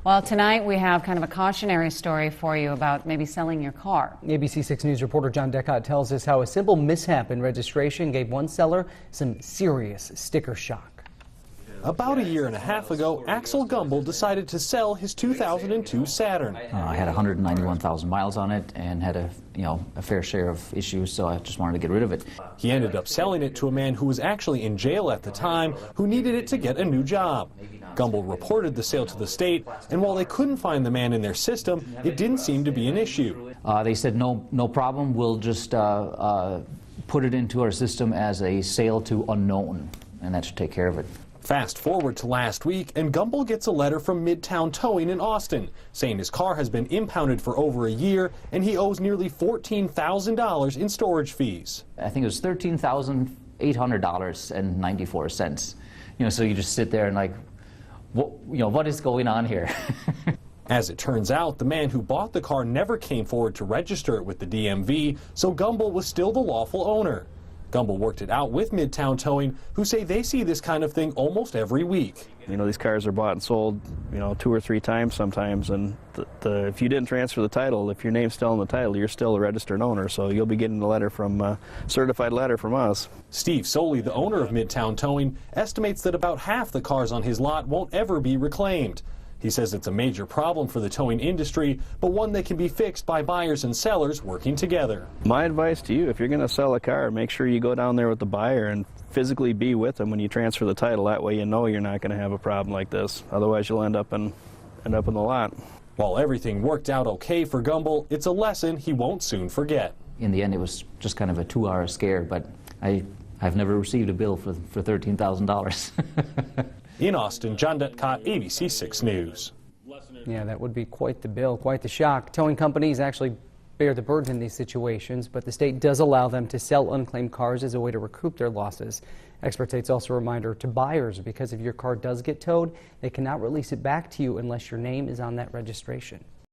Well, tonight we have kind of a cautionary story for you about maybe selling your car. ABC 6 News reporter John Decott tells us how a simple mishap in registration gave one seller some serious sticker shock. About a year and a half ago, Axel Gumbel decided to sell his 2002 Saturn. I had 191,000 miles on it and had a fair share of issues, so I just wanted to get rid of it. He ended up selling it to a man who was actually in jail at the time, who needed it to get a new job. Gumbel reported the sale to the state, and while they couldn't find the man in their system, it didn't seem to be an issue. They said, no problem, we'll just put it into our system as a sale to unknown, and that should take care of it. Fast forward to last week, and Gumbel gets a letter from Midtown Towing in Austin saying his car has been impounded for over a year and he owes nearly $14,000 in storage fees. I think it was $13,800.94. So you just sit there and like, what is going on here? As it turns out, the man who bought the car never came forward to register it with the DMV, so Gumbel was still the lawful owner. Gumbel worked it out with Midtown Towing, who say they see this kind of thing almost every week. These cars are bought and sold, 2 or 3 times sometimes, and if you didn't transfer the title, if your name's still in the title, you're still a registered owner, so you'll be getting a letter from, certified letter from us. Steve Soley, the owner of Midtown Towing, estimates that about half the cars on his lot won't ever be reclaimed. He says it's a major problem for the towing industry, but one that can be fixed by buyers and sellers working together. My advice to you, if you're going to sell a car, make sure you go down there with the buyer and physically be with them when you transfer the title. That way you know you're not going to have a problem like this. Otherwise you'll end up in the lot. While everything worked out okay for Gumbel, it's a lesson he won't soon forget. In the end, it was just kind of a 2-hour scare, but I've never received a bill for $13,000. In Austin, John Decott, ABC 6 News. Yeah, that would be quite the bill, quite the shock. Towing companies actually bear the burden in these situations, but the state does allow them to sell unclaimed cars as a way to recoup their losses. Experts say it's also a reminder to buyers, because if your car does get towed, they cannot release it back to you unless your name is on that registration.